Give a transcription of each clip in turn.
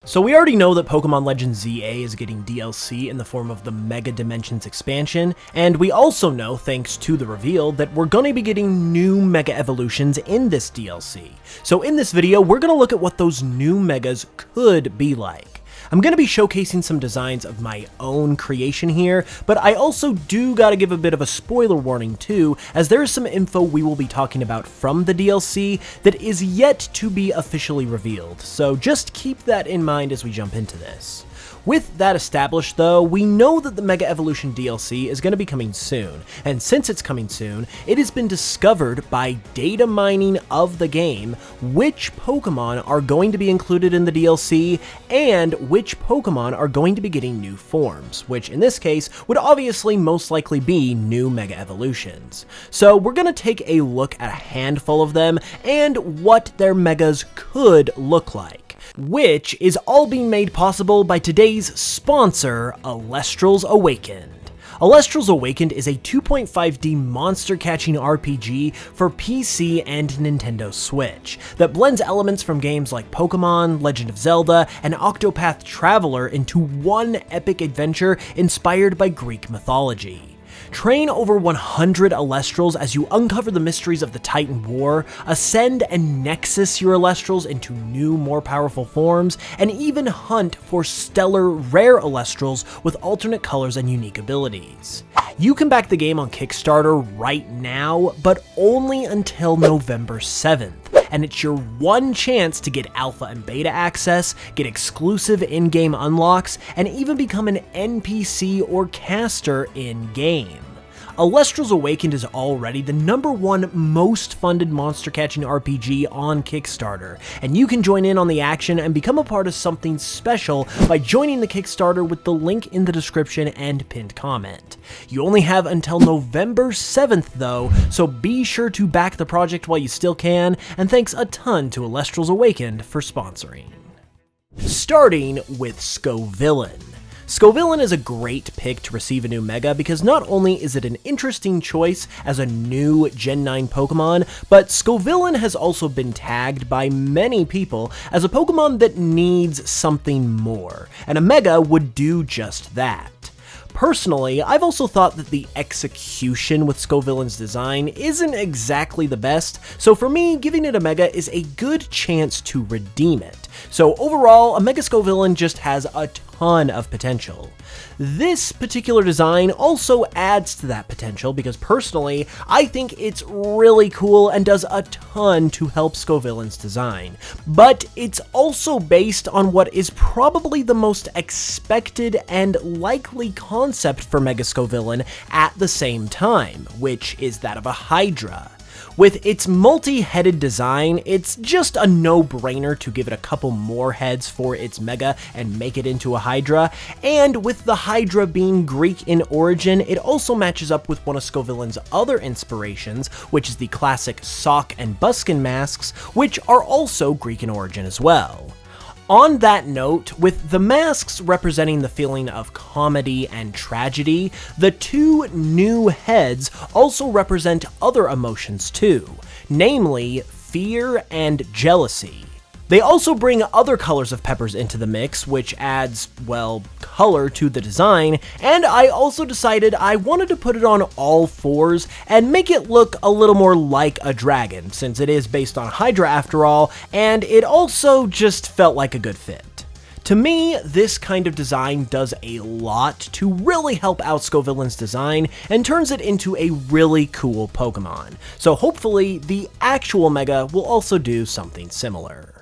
So we already know that Pokemon Legends ZA is getting DLC in the form of the Mega Dimensions expansion, and we also know, thanks to the reveal, that we're going to be getting new Mega Evolutions in this DLC. So in this video, we're going to look at what those new Megas could be like. I'm going to be showcasing some designs of my own creation here, but I also do gotta give a bit of a spoiler warning too, as there is some info we will be talking about from the DLC that is yet to be officially revealed, so just keep that in mind as we jump into this. With that established though, we know that the Mega Evolution DLC is going to be coming soon, and since it's coming soon, it has been discovered by data mining of the game which Pokemon are going to be included in the DLC, and which Pokemon are going to be getting new forms, which in this case would obviously most likely be new Mega Evolutions. So we're going to take a look at a handful of them, and what their Megas could look like, which is all being made possible by today's sponsor, Alestral's Awakened. Alestral's Awakened is a 2.5D monster-catching RPG for PC and Nintendo Switch that blends elements from games like Pokémon, Legend of Zelda, and Octopath Traveler into one epic adventure inspired by Greek mythology. Train over 100 Alestrals as you uncover the mysteries of the Titan War, ascend and nexus your Alestrals into new, more powerful forms, and even hunt for stellar, rare Alestrals with alternate colors and unique abilities. You can back the game on Kickstarter right now, but only until November 7th. And it's your one chance to get alpha and beta access, get exclusive in-game unlocks, and even become an NPC or caster in-game. Alestral's Awakened is already the #1 most funded monster-catching RPG on Kickstarter, and you can join in on the action and become a part of something special by joining the Kickstarter with the link in the description and pinned comment. You only have until November 7th though, so be sure to back the project while you still can, and thanks a ton to Alestral's Awakened for sponsoring. Starting with Scovillain. Scovillain is a great pick to receive a new Mega because not only is it an interesting choice as a new Gen 9 Pokemon, but Scovillain has also been tagged by many people as a Pokemon that needs something more, and a Mega would do just that. Personally, I've also thought that the execution with Scovillain's design isn't exactly the best, so for me, giving it a Mega is a good chance to redeem it. So overall, a Mega Scovillain just has a ton of potential. This particular design also adds to that potential because personally, I think it's really cool and does a ton to help Scovillain's design. But it's also based on what is probably the most expected and likely concept for Mega Scovillain at the same time, which is that of a Hydra. With its multi-headed design, it's just a no-brainer to give it a couple more heads for its Mega and make it into a Hydra, and with the Hydra being Greek in origin, it also matches up with one of Scovillain's other inspirations, which is the classic sock and buskin masks, which are also Greek in origin as well. On that note, with the masks representing the feeling of comedy and tragedy, the two new heads also represent other emotions too, namely fear and jealousy. They also bring other colors of peppers into the mix, which adds, well, color to the design, and I also decided I wanted to put it on all fours and make it look a little more like a dragon, since it is based on Hydra after all, and it also just felt like a good fit. To me, this kind of design does a lot to really help out Scovillain's design and turns it into a really cool Pokemon, so hopefully the actual Mega will also do something similar.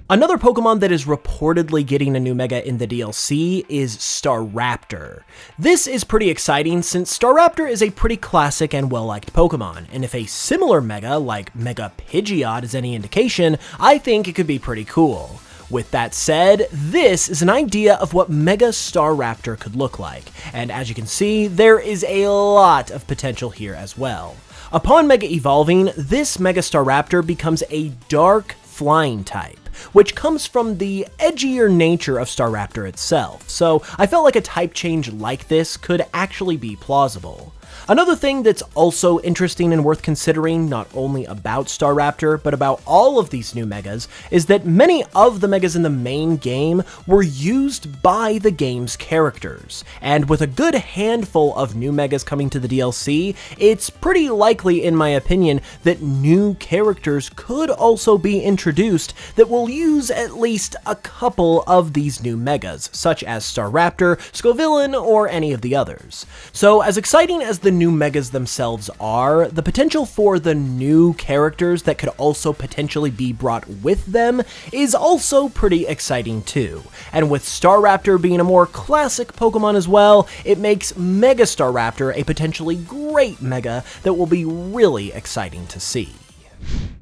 Another Pokemon that is reportedly getting a new Mega in the DLC is Staraptor. This is pretty exciting since Staraptor is a pretty classic and well-liked Pokemon, and if a similar Mega like Mega Pidgeot is any indication, I think it could be pretty cool. With that said, this is an idea of what Mega Staraptor could look like, and as you can see, there is a lot of potential here as well. Upon Mega evolving, this Mega Staraptor becomes a dark flying type, which comes from the edgier nature of Staraptor itself, so I felt like a type change like this could actually be plausible. Another thing that's also interesting and worth considering, not only about Staraptor, but about all of these new megas, is that many of the megas in the main game were used by the game's characters. And with a good handful of new megas coming to the DLC, it's pretty likely, in my opinion, that new characters could also be introduced that will use at least a couple of these new megas, such as Staraptor, Scovillain, or any of the others. So as exciting as the new megas themselves are, the potential for the new characters that could also potentially be brought with them is also pretty exciting too. And with Staraptor being a more classic Pokemon as well, it makes Mega Staraptor a potentially great mega that will be really exciting to see.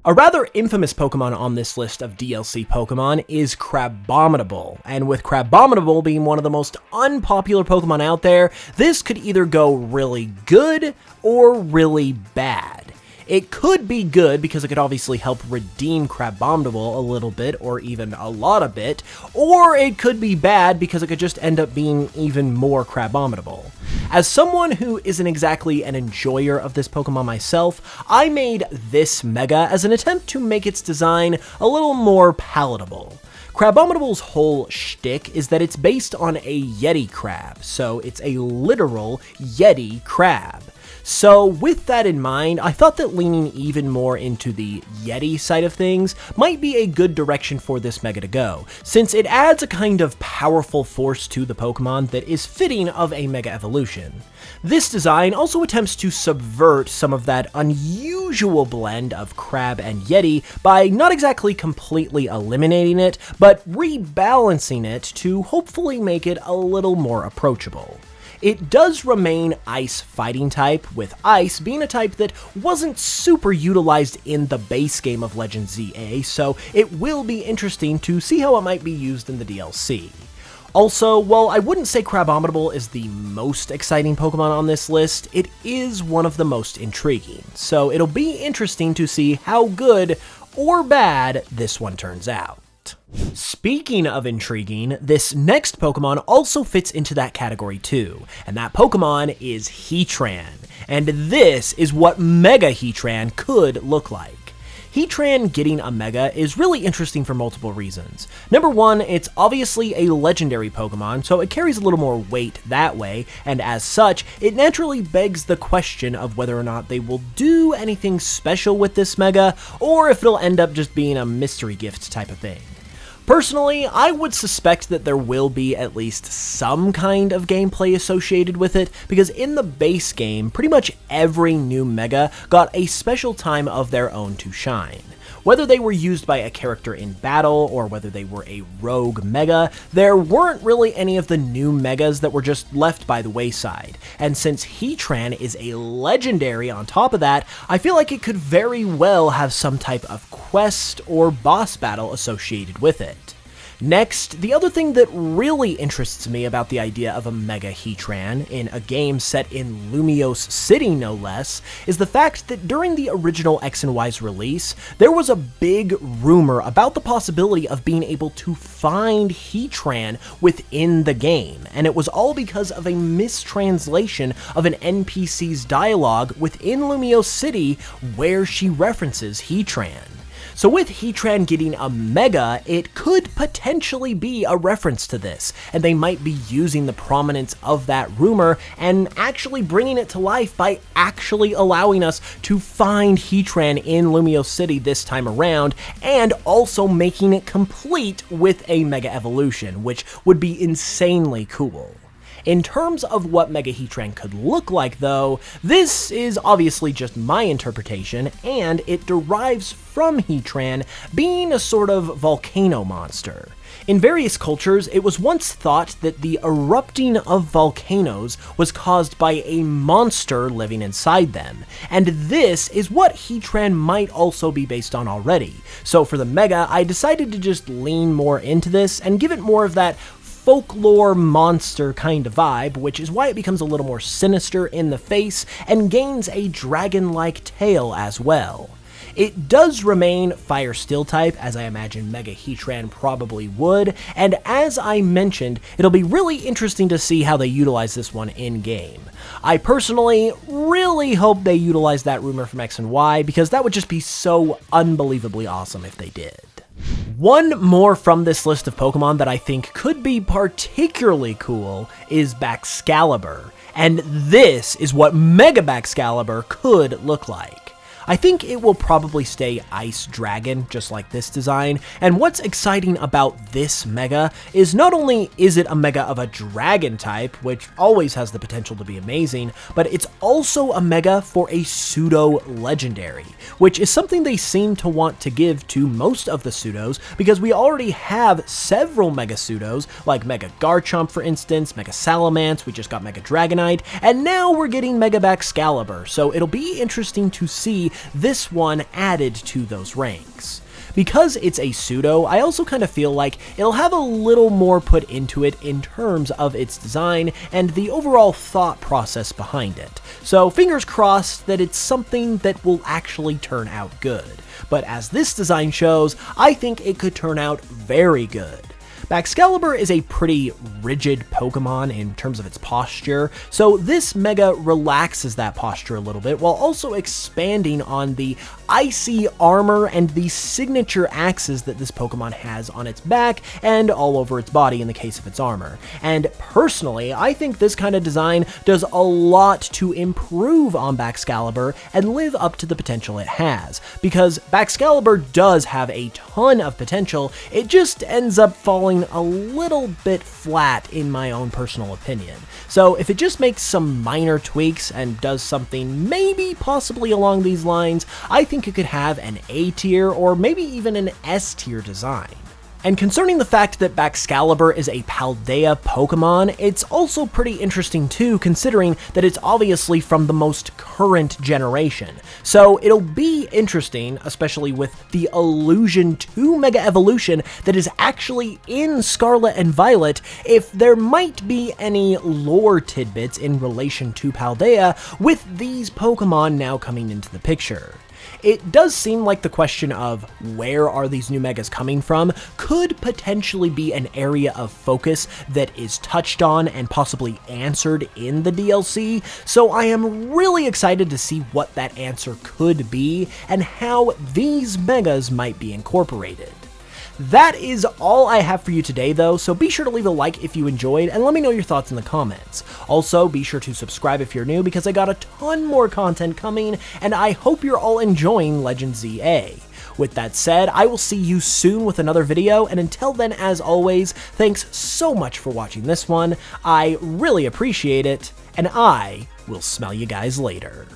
A rather infamous Pokemon on this list of DLC Pokemon is Crabominable, and with Crabominable being one of the most unpopular Pokemon out there, this could either go really good or really bad. It could be good because it could obviously help redeem Crabominable a little bit or even a lot of bit, or it could be bad because it could just end up being even more Crabominable. As someone who isn't exactly an enjoyer of this Pokemon myself, I made this mega as an attempt to make its design a little more palatable. Crabominable's whole shtick is that it's based on a Yeti crab, so it's a literal Yeti crab. So with that in mind, I thought that leaning even more into the Yeti side of things might be a good direction for this mega to go, since it adds a kind of powerful force to the Pokemon that is fitting of a mega evolution. This design also attempts to subvert some of that unusual blend of crab and Yeti by not exactly completely eliminating it, but rebalancing it to hopefully make it a little more approachable. It does remain Ice fighting type, with Ice being a type that wasn't super utilized in the base game of Legend ZA, so it will be interesting to see how it might be used in the DLC. Also, while I wouldn't say Crabominable is the most exciting Pokemon on this list, it is one of the most intriguing, so it'll be interesting to see how good or bad this one turns out. Speaking of intriguing, this next Pokemon also fits into that category too, and that Pokemon is Heatran, and this is what Mega Heatran could look like. Heatran getting a Mega is really interesting for multiple reasons. Number one, it's obviously a legendary Pokemon, so it carries a little more weight that way, and as such, it naturally begs the question of whether or not they will do anything special with this Mega, or if it'll end up just being a mystery gift type of thing. Personally, I would suspect that there will be at least some kind of gameplay associated with it, because in the base game, pretty much every new Mega got a special time of their own to shine. Whether they were used by a character in battle, or whether they were a rogue Mega, there weren't really any of the new Megas that were just left by the wayside. And since Heatran is a legendary on top of that, I feel like it could very well have some type of quest or boss battle associated with it. Next, the other thing that really interests me about the idea of a Mega Heatran, in a game set in Lumiose City no less, is the fact that during the original X and Y's release, there was a big rumor about the possibility of being able to find Heatran within the game, and it was all because of a mistranslation of an NPC's dialogue within Lumiose City where she references Heatran. So with Heatran getting a Mega, it could potentially be a reference to this, and they might be using the prominence of that rumor and actually bringing it to life by actually allowing us to find Heatran in Lumiose City this time around, and also making it complete with a Mega Evolution, which would be insanely cool. In terms of what Mega Heatran could look like though, this is obviously just my interpretation, and it derives from Heatran being a sort of volcano monster. In various cultures, it was once thought that the erupting of volcanoes was caused by a monster living inside them, and this is what Heatran might also be based on already. So for the Mega, I decided to just lean more into this and give it more of that folklore monster kind of vibe, which is why it becomes a little more sinister in the face and gains a dragon-like tail as well. It does remain Fire Steel type, as I imagine Mega Heatran probably would, and as I mentioned, it'll be really interesting to see how they utilize this one in-game. I personally really hope they utilize that rumor from X and Y, because that would just be so unbelievably awesome if they did. One more from this list of Pokemon that I think could be particularly cool is Baxcalibur, and this is what Mega Baxcalibur could look like. I think it will probably stay Ice Dragon, just like this design, and what's exciting about this Mega is not only is it a Mega of a Dragon type, which always has the potential to be amazing, but it's also a Mega for a pseudo-legendary, which is something they seem to want to give to most of the pseudos, because we already have several Mega pseudos, like Mega Garchomp for instance, Mega Salamence, we just got Mega Dragonite, and now we're getting Mega Baxcalibur, so it'll be interesting to see this one added to those ranks. Because it's a pseudo, I also kind of feel like it'll have a little more put into it in terms of its design and the overall thought process behind it. So fingers crossed that it's something that will actually turn out good. But as this design shows, I think it could turn out very good. Baxcalibur is a pretty rigid Pokemon in terms of its posture, so this Mega relaxes that posture a little bit while also expanding on the icy armor and the signature axes that this Pokemon has on its back and all over its body in the case of its armor. And personally, I think this kind of design does a lot to improve on Baxcalibur and live up to the potential it has, because Baxcalibur does have a ton of potential, it just ends up falling a little bit flat in my own personal opinion. So if it just makes some minor tweaks and does something maybe possibly along these lines, I think it could have an A tier or maybe even an S tier design. And concerning the fact that Baxcalibur is a Paldea Pokemon, it's also pretty interesting too, considering that it's obviously from the most current generation. So it'll be interesting, especially with the Illusion 2 Mega Evolution that is actually in Scarlet and Violet, if there might be any lore tidbits in relation to Paldea with these Pokemon now coming into the picture. It does seem like the question of where are these new Megas coming from could potentially be an area of focus that is touched on and possibly answered in the DLC, so I am really excited to see what that answer could be and how these Megas might be incorporated. That is all I have for you today though, so be sure to leave a like if you enjoyed and let me know your thoughts in the comments. Also, be sure to subscribe if you're new because I got a ton more content coming and I hope you're all enjoying Legend ZA. With that said, I will see you soon with another video, and until then, as always, thanks so much for watching this one, I really appreciate it, and I will smell you guys later.